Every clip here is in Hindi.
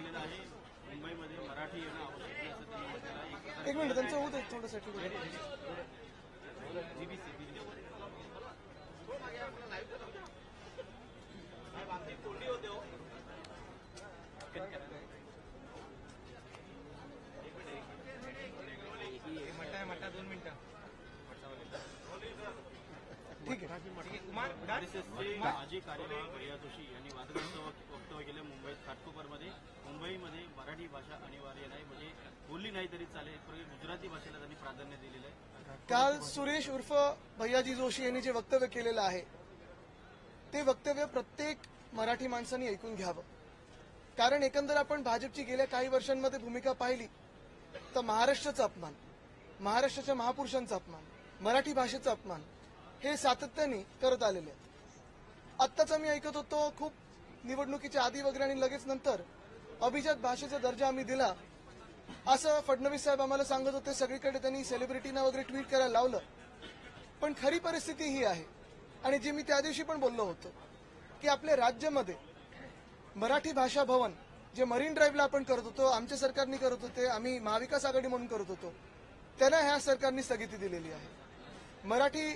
केलेलं आहे. मुंबईमध्ये मराठी येणं आवश्यक आहे असं त्यांनी म्हटलेलं आहे. एक मिनिट त्यांचं होत आहे थोडं सेटल ठीक आहे. आरएसएसचे माजी कार्यवाह भैया जोशी यांनी वादग्रस्त वक्तव्य केलं मुंबईत घाटकोपरमध्ये. मुंबईमध्ये मराठी भाषा अनिवार्य नाही, म्हणजे बोलली नाही तरी चालेल, पण गुजराती भाषेला त्यांनी प्राधान्य दिलेलं आहे. काल सुरेश उर्फ भैयाजी जोशी यांनी जे वक्तव्य केलेलं आहे ते वक्तव्य प्रत्येक मराठी माणसाने ऐकून घ्यावं. कारण एकंदर आपण भाजपची गेल्या काही वर्षांमध्ये भूमिका पाहिली तर महाराष्ट्राचा अपमान, महाराष्ट्राच्या महापुरुषांचा अपमान, मराठी भाषेचा अपमान हे सातत्याने करत आलेले आहेत. आत्ताच आम्ही ऐकत होतो खूप निवडणुकीच्या आधी वगैरे आणि लगेच नंतर अभिजात भाषेचा दर्जा आम्ही दिला असं फडणवीस साहेब आम्हाला सांगत होते. सगळीकडे त्यांनी सेलिब्रिटीना वगैरे ट्विट करायला लावलं. पण खरी परिस्थिती ही आहे आणि जे मी त्या दिवशी पण बोललो होतो की आपल्या राज्यामध्ये मराठी भाषा भवन जे मरीन ड्राईव्हला आपण करत होतो, आमच्या सरकारने करत होते, आम्ही महाविकास आघाडी म्हणून करत होतो, त्यांना ह्या सरकारने स्थगिती दिलेली आहे. मराठी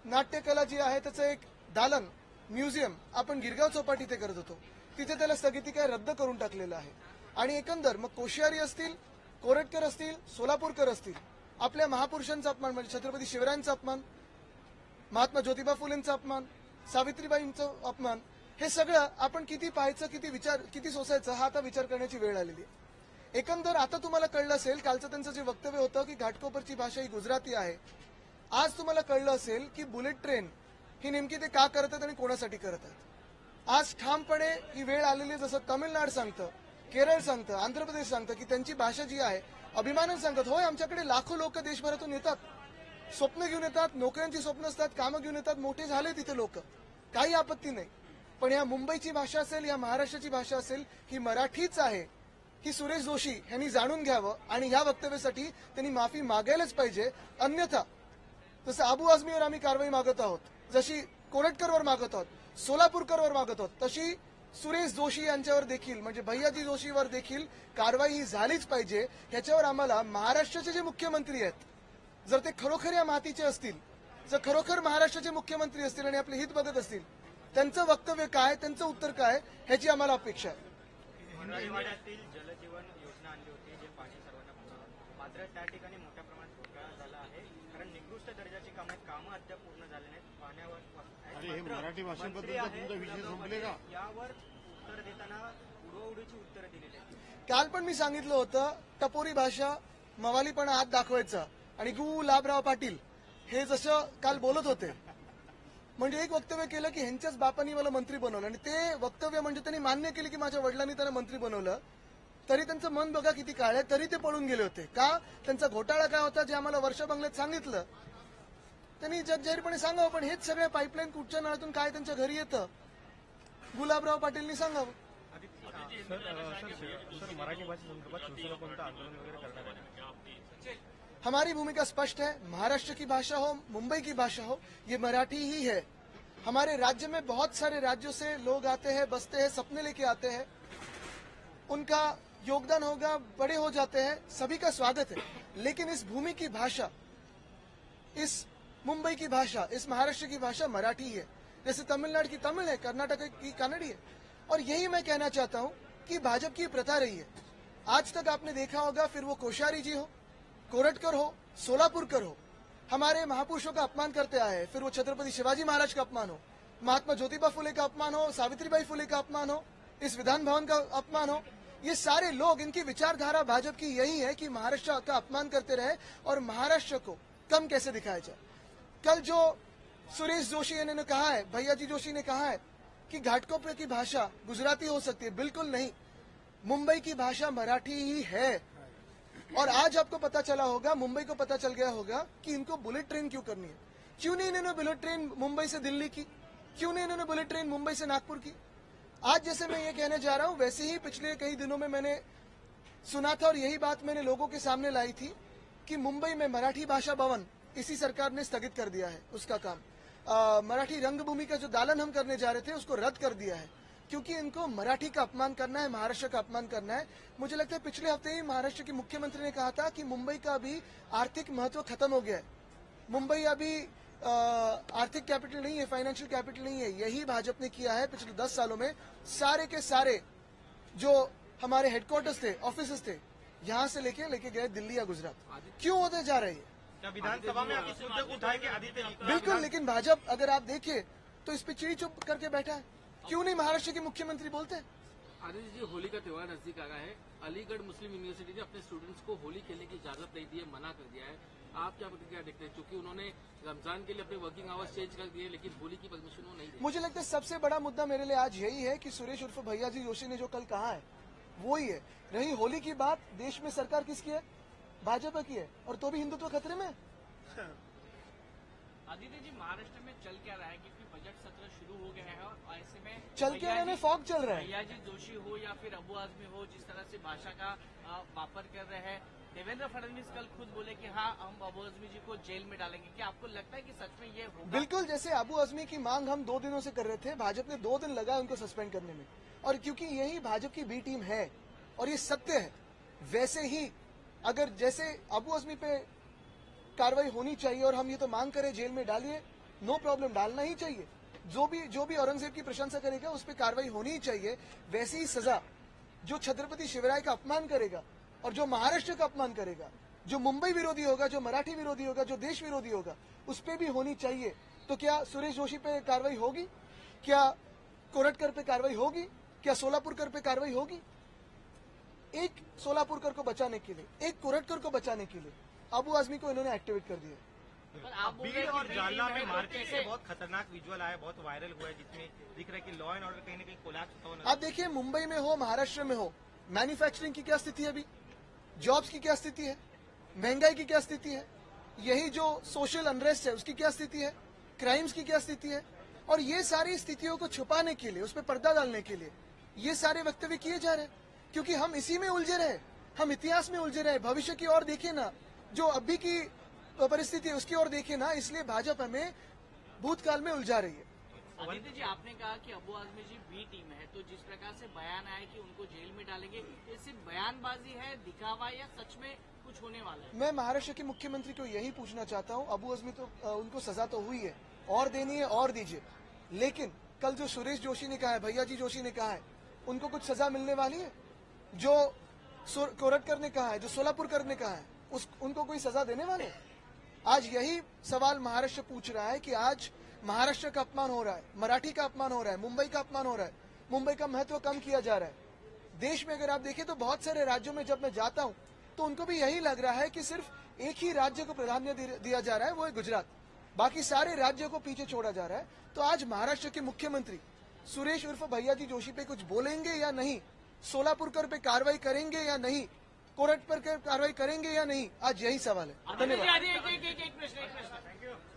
नाट्यकला जी आहे त्याचं एक दालन म्युझियम आपण गिरगाव चौपाटी इथे करत होतो, तिथे त्याला स्थगिती काय रद्द करून टाकलेलं आहे. आणि एकंदर मग कोश्यारी असतील, कोरटकर असतील, सोलापूरकर असतील, आपल्या महापुरुषांचा अपमान म्हणजे छत्रपती शिवरायांचा अपमान, महात्मा ज्योतिबा फुलेंचा अपमान, सावित्रीबाईंचा अपमान, हे सगळं आपण किती पाहायचं, किती सोसायचं हा आता विचार करण्याची वेळ आलेली आहे. एकंदर आता तुम्हाला कळलं असेल कालचं त्यांचं जे वक्तव्य होतं की घाटकोपरची भाषा ही गुजराती आहे. आज तुम्हाला कळलं असेल की बुलेट ट्रेन ही नेमकी ते का करत आहेत आणि कोणासाठी करत आहेत. आज ठामपणे ही वेळ आलेली आहे. जसं तामिळनाडू सांगतं, केरळ सांगतं, आंध्र प्रदेश सांगतं की त्यांची भाषा जी आहे अभिमानाने सांगतात. होय, आमच्याकडे लाखो लोक देशभरातून येतात, स्वप्न घेऊन येतात, नोकऱ्यांची स्वप्न असतात, कामं घेऊन येतात, मोठे झाले तिथे लोक, काही आपत्ती नाही. पण या मुंबईची भाषा असेल, या महाराष्ट्राची भाषा असेल, ही मराठीच आहे ही सुरेश जोशी यांनी जाणून घ्यावं आणि ह्या वक्तव्यासाठी त्यांनी माफी मागायलाच पाहिजे. अन्यथा जसं अबू आझमीवर आम्ही कारवाई मागत आहोत, जशी कोरटकरवर मागत आहोत, सोलापूरकरवर मागत आहोत, तशी सुरेश जोशी यांच्यावर देखील म्हणजे भैयाजी जोशीवर देखील कारवाई ही झालीच पाहिजे. ह्याच्यावर आम्हाला महाराष्ट्राचे जे मुख्यमंत्री आहेत, जर ते खरोखर या मातीचे असतील, जर खरोखर महाराष्ट्राचे मुख्यमंत्री असतील आणि आपले हित बघत असतील, त्यांचं वक्तव्य काय, त्यांचं उत्तर काय, ह्याची आम्हाला अपेक्षा आहे. हिंदवाड्यातील जलजीवन योजना आणली होती, जे पाणी सर्वांना पुरवलं, मात्र त्या ठिकाणी मोठ्या प्रमाणात घोटाळा झाला आहे. कारण निकृष्ट दर्जाची कामं अद्याप पूर्ण झाले नाहीत. पाण्यावर मराठी भाषेबद्दलचा तुमचा विषय संपले का? यावर उत्तर देताना उडवाउडीची उत्तरं दिलेली आहेत. काल पण मी सांगितलं होतं टपोरी भाषा, मवालीपणा हात दाखवायचा आणि गुलाबराव पाटील हे जसं काल बोलत होते म्हणजे एक वक्तव्य केलं की ह्यांच्याच बापांनी मला मंत्री बनवलं आणि ते वक्तव्य म्हणजे त्यांनी मान्य केले की माझ्या वडिलांनी त्यांना मंत्री बनवलं. तरी त्यांचं मन बघा किती काळ आहे, तरी ते पळून गेले होते. का? त्यांचा घोटाळा काय होता जे आम्हाला वर्षा बंगल्यात सांगितलं त्यांनी जाहीरपणे सांगावं. पण हेच सगळे पाईपलाईन कुठच्या नळातून काय त्यांच्या घरी येतं गुलाबराव पाटीलनी सांगावं. मराठी भाषेसंदर्भात शिवसेना कोणतं आंदोलन वगैरे करणार आहे? हमारी भूमिका स्पष्ट है. महाराष्ट्र की भाषा हो, मुंबई की भाषा हो, ये मराठी ही है. हमारे राज्य में बहुत सारे राज्यों से लोग आते हैं, बसते हैं, सपने लेके आते हैं, उनका योगदान होगा, बड़े हो जाते हैं, सभी का स्वागत है. लेकिन इस भूमि की भाषा, इस मुंबई की भाषा, इस महाराष्ट्र की भाषा मराठी है. जैसे तमिलनाडु की तमिल है, कर्नाटक की कन्नड़ी है. और यही मैं कहना चाहता हूं कि भाजपा की प्रथा रही है. आज तक आपने देखा होगा, फिर वो कोश्यारी जी हो, कोरटकर हो, सोलापुरकर हो, हमारे महापुरुषों का अपमान करते आए हैं. फिर वो छत्रपति शिवाजी महाराज का अपमान हो, महात्मा ज्योतिबा फुले का अपमान हो, सावित्रीबाई फुले का अपमान हो, इस विधान भवन का अपमान हो, ये सारे लोग, इनकी विचारधारा भाजपा की यही है कि महाराष्ट्र का अपमान करते रहे और महाराष्ट्र को कम कैसे दिखाया जाए. कल जो सुरेश जोशी ने कहा है, भैयाजी जोशी ने कहा है कि घाटकोपर की भाषा गुजराती हो सकती है, बिल्कुल नहीं. मुंबई की भाषा मराठी ही है. और आज आपको पता चला होगा, मुंबई को पता चल गया होगा कि इनको बुलेट ट्रेन क्यों करनी है. क्यों नहीं इन्होंने बुलेट ट्रेन मुंबई से दिल्ली की, क्यों नहीं इन्होंने बुलेट ट्रेन मुंबई से नागपुर की. आज जैसे मैं ये कहने जा रहा हूं, वैसे ही पिछले कई दिनों में मैंने सुना था और यही बात मैंने लोगों के सामने लाई थी कि मुंबई में मराठी भाषा भवन इसी सरकार ने स्थगित कर दिया है उसका काम. मराठी रंगभूमि का जो दालन हम करने जा रहे थे उसको रद्द कर दिया है. क्योंकि इनको मराठी का अपमान करना है, महाराष्ट्र का अपमान करना है। मुझे लगता है पिछले हफ्ते ही महाराष्ट्र के मुख्यमंत्री ने कहा था कि मुंबई का अभी आर्थिक महत्व खत्म हो गया है। मुंबई अभी आर्थिक कैपिटल नहीं है, फाइनेंशियल कैपिटल नहीं है। यही भाजपा ने किया है पिछले 10 सालों में। सारे के सारे जो हमारे हेडक्वार्टर्स थे, ऑफिसेस थे, यहाँ से लेके गए दिल्ली या गुजरात। क्यों होते जा रहे हैं? क्या विधानसभा में आप इस मुद्दे को उठाएंगे आदित्य जी? बिल्कुल, लेकिन भाजपा अगर आप देखिए तो इस पे चिड़ी चुप करके बैठा है। क्यों नहीं महाराष्ट्र के मुख्यमंत्री बोलते हैं? आदित्य जी, होली का त्योहार नजदीक आ रहा है। अलीगढ़ मुस्लिम यूनिवर्सिटी ने अपने स्टूडेंट्स को होली खेलने की इजाजत नहीं दी है, मना कर दिया है। आप क्या प्रतिक्रिया देखते हैं? क्योंकि उन्होंने रमजान के लिए अपने वर्किंग आवर्स चेंज कर दिए, लेकिन होली की परमिशन वो नहीं दी। मुझे लगता है सबसे बड़ा मुद्दा मेरे लिए आज यही है कि सुरेश उर्फ भैया जी जोशी ने जो कल कहा है वो ही है। रही होली की बात, देश में सरकार किसकी है? भाजपा की है, और तो भी हिंदुत्व खतरे में। आदित्य जी, महाराष्ट्र में चल क्या रहा है? क्योंकि बजट सत्र शुरू हो गया है और ऐसे में चल के रहने फॉग चल रहा है। भैया जी जोशी हो या फिर अबू आजमी हो, जिस तरह से भाषा का वापर कर रहे हैं। देवेंद्र फडणवीस कल खुद बोले कि हाँ, हम अबू आजमी जी को जेल में डालेंगे। क्या आपको लगता है कि सच में ये होगा? बिल्कुल, जैसे अबू आजमी की मांग हम 2 दिनों से कर रहे थे, भाजपा ने 2 दिन लगाए उनको सस्पेंड करने में, और क्योंकि यही भाजपा की बी टीम है और ये सत्य है, वैसे ही अगर जैसे अबू आजमी पे कार्रवाई होनी चाहिए और हम ये तो मांग करें जेल में डालिए, नो प्रॉब्लम, डालना ही चाहिए। जो भी औरंगजेब की प्रशंसा करेगा उस पर कार्रवाई होनी ही चाहिए। वैसी ही सजा जो छत्रपति शिवराय का अपमान करेगा और जो महाराष्ट्र का अपमान करेगा, जो मुंबई विरोधी होगा, जो मराठी विरोधी होगा, जो देश विरोधी होगा, उस पर भी होनी चाहिए। तो क्या सुरेश जोशी पे कार्रवाई होगी? क्या कोरटकर पे कार्रवाई होगी? क्या सोलापुरकर पे कार्रवाई होगी? एक सोलापुरकर को बचाने के लिए, एक कोरटकर को बचाने के लिए अबू आजमी को इन्होंने एक्टिवेट कर दिया। पर आप बोल रहे भीड़ हैं और कि जालना में तो मार्केट कैसे- से बहुत खतरनाक विजुअल आया, बहुत वायरल हुआ है, जिसमें दिख रहा है कि लॉ एंड ऑर्डर कहीं ना कहीं कोलैप्स होता हुआ नजर आप देखिए, मुंबई में हो, महाराष्ट्र में हो, मैन्युफैक्चरिंग की क्या स्थिति है अभी, जॉब्स की क्या स्थिति है, महंगाई की क्या स्थिति है, यही जो सोशल अनरेस्ट है उसकी क्या स्थिति है, क्राइम्स की क्या स्थिति है, और ये सारी स्थितियों को छुपाने के लिए, उस पर पर्दा डालने के लिए ये सारे वक्तव्य किए जा रहे हैं। क्योंकि हम इसी में उलझे रहे, हम इतिहास में उलझे रहे। भविष्य की ओर देखिए ना, जो अभी की परिस्थिति है उसकी ओर देखिए ना, इसलिए भाजपा हमें भूतकाल में उलझा रही है। आदित्य जी, आपने कहा कि अबू आजमी जी बी टीम है, तो जिस प्रकार से बयान आया कि उनको जेल में डालेंगे, ये सिर्फ बयानबाजी है, दिखावा, या सच में कुछ होने वाला है? मैं महाराष्ट्र के मुख्यमंत्री को यही पूछना चाहता हूं, अबू आजमी तो उनको सजा तो हुई है, और देनी है और दीजिए, लेकिन कल जो सुरेश जोशी ने कहा है, भैया जी जोशी ने कहा है, उनको कुछ सजा मिलने वाली है? जो कोरटकर ने कहा है, जो सोलापुरकर ने कहा है, उनको कोई सजा देने वाले? आज यही सवाल महाराष्ट्र पूछ रहा है कि आज महाराष्ट्र का अपमान हो रहा है, मराठी का अपमान हो रहा है, मुंबई का अपमान हो रहा है, मुंबई का महत्व कम किया जा रहा है। देश में अगर आप देखें तो बहुत सारे राज्यों में जब मैं जाता हूं तो उनको भी यही लग रहा है कि सिर्फ एक ही राज्य को प्राधान्य दिया जा रहा है, वो है गुजरात, बाकी सारे राज्यों को पीछे छोड़ा जा रहा है। तो आज महाराष्ट्र के मुख्यमंत्री सुरेश उर्फ भैया जी जोशी पे कुछ बोलेंगे या नहीं, सोलापुरकर पे कार्रवाई करेंगे या नहीं, कोरट पर कार्रवाई करेंगे या नहीं, आज यही सवाल है। धन्यवाद। एक प्रश्न